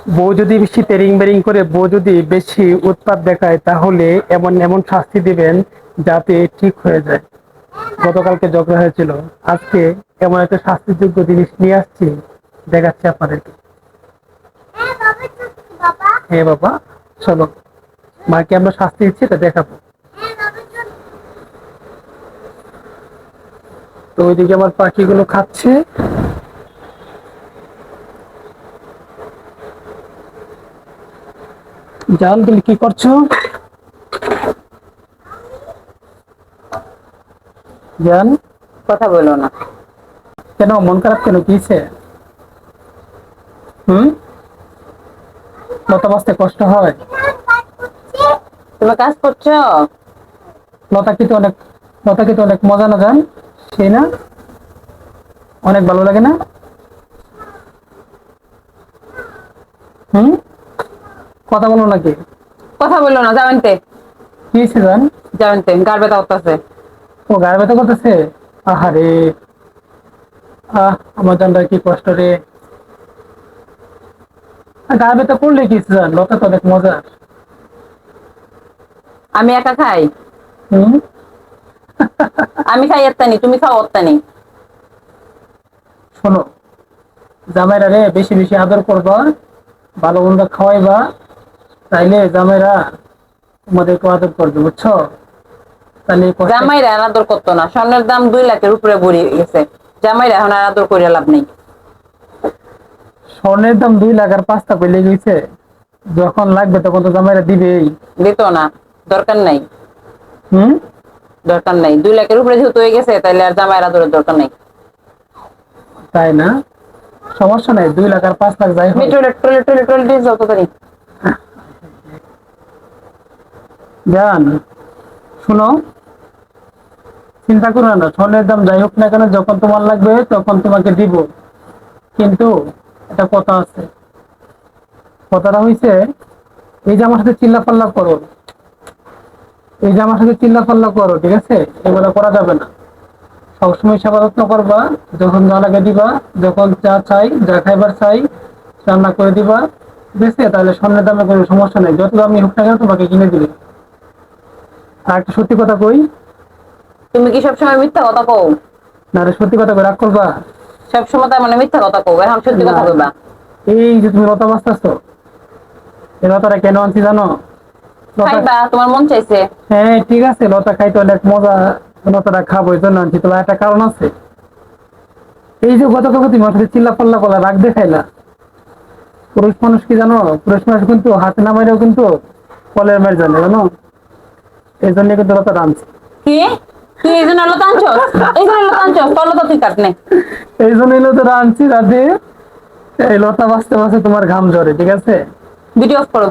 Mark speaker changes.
Speaker 1: বউ যদি বেশি তেরিং বেরিং করে, বউ যদি বেশি উৎপাত দেখায়, তাহলে এমন এমন শাস্তি দিবেন যাতে ঠিক হয়ে যায়। গতকালকে ঝগড়া হয়েছিল, আজকে এমন একটা শাস্তিযোগ্য জিনিস নিয়ে আসছি, দেখাচ্ছি আপনাদেরকে। হ্যাঁ বাবা, চলো, মাকে আমরা শাস্তি দিচ্ছি, এটা দেখাবো। তো ওইদিকে আমার পাখিগুলো খাচ্ছে। জান, তুমি কি করছো? জান,
Speaker 2: কথা বলো না।
Speaker 1: কেন মন খারাপ, কেন কিছে? হুম, লতা বাঁচতে কষ্ট হয়?
Speaker 2: তুমি কাজ করছো?
Speaker 1: লতা কি তো অনেক, লতা কি তো অনেক মজা না জান? সেই না, অনেক ভালো লাগে না? হুম, কথা বলো নাকি?
Speaker 2: কথা বলো না, যাবেনতে
Speaker 1: কি হয়েছে জান?
Speaker 2: যাবেনতে গার ব্যথা করতেছে।
Speaker 1: ও গায়ে ব্যথা করতেছে? আহারে, আমার জানটা কি কষ্ট রে। গায়ে ব্যথা করলে কি হয়েছে জান? লতা তো অনেক মজার।
Speaker 2: আমি একা খাই?
Speaker 1: হুম,
Speaker 2: আমি খাই এত্তানি, তুমি খাও অত্তানি।
Speaker 1: শোনো, জামাইরা রে বেশি বেশি আদর করবা, ভালো মন্দ খাওয়াইবা, তাইলে জামাইরা তোমাদেরকে আদর করবে, বুঝছো? তাহলে এই কষ্ট।
Speaker 2: জামাইরা আর আদর করতো না, স্বর্ণের দাম 2 লাখের উপরে বড়ি গেছে। জামাইরা এখন আর আদর করে লাভ নেই।
Speaker 1: স্বর্ণের দাম 2 লাখ আর 5টা পেলে গেছে, যখন লাগবে তখন তো জামাইরা দিবেই।
Speaker 2: দিত না, দরকার নাই।
Speaker 1: হুম,
Speaker 2: দরকার নাই, 2 লাখের উপরে যেহেতু হয়ে গেছে, তাইলে আর জামাইয়ের আদরের দরকার নাই।
Speaker 1: তাই না? সমস্যা নাই, 2 লাখ আর 5 লাখ যাই হোক।
Speaker 2: টয়লেট টয়লেট টয়লেট টয়লেট দিয়ে যাও তাড়াতাড়ি।
Speaker 1: জান, শুনো, চিন্তা করো না, স্বর্ণের দাম যাই হোক না কেন, যখন তোমার লাগবে তখন তোমাকে দিব। কিন্তু একটা কথা আছে, কথাটা হইছে, এই যে আমার সাথে চিল্লা পাল্লা করো, এই যে আমার সাথে চিল্লা পাল্লা করো, ঠিক আছে? এগুলো করা যাবে না। সবসময় সেবা যত্ন করবা, যখন যা লাগে দিবা, যখন যা চাই, যা খাইবার চাই রান্না করে দিবা, ঠিক আছে? তাহলে স্বর্ণের দামে কোনো সমস্যা নেই, যত দামি হোক না কেন তোমাকে কিনে দিবে। আর একটা সত্যি কথা কই,
Speaker 2: তুমি কি সবসময় মিথ্যা কথা কও?
Speaker 1: না রে, সত্যি কথা কই, রাগ করবা?
Speaker 2: সবসময় তার মানে মিথ্যা কথা কও, এখন সত্যি
Speaker 1: না,
Speaker 2: কথা কইবা।
Speaker 1: এই যে তুমি লতা বাঁচতেছো, এই লতাটা কেন আনছি জানো? লতা,
Speaker 2: খাইবা, তোমার মন চাইছে।
Speaker 1: হ্যাঁ ঠিক আছে, লতা খাইতে অনেক মজা, লতাটা খাবো এই জন্য আনছি। তোমার একটা কারণ আছে, এই যে গতকাল তুমি আমার সাথে চিল্লা পাল্লা করলা, রাগ দেখাইলা, পুরুষ মানুষ কি জানো, পুরুষ মানুষ কিন্তু হাতে না মাইরেও কিন্তু কলের মার জানে, জানো? এই জন্য কিন্তু লতাটা আনছি।
Speaker 2: কি? তুই এই জন্য লতা আনছস? এই জন্য লতা আনছস? তোর লতা তুই কাট নে।
Speaker 1: এই জন্যই লতাটা আনছি, যাতে এই লতা বাঁচতে বাঁচতে তোমার ঘাম ঝরে, ঠিক আছে?
Speaker 2: ভিডিও অফ করো।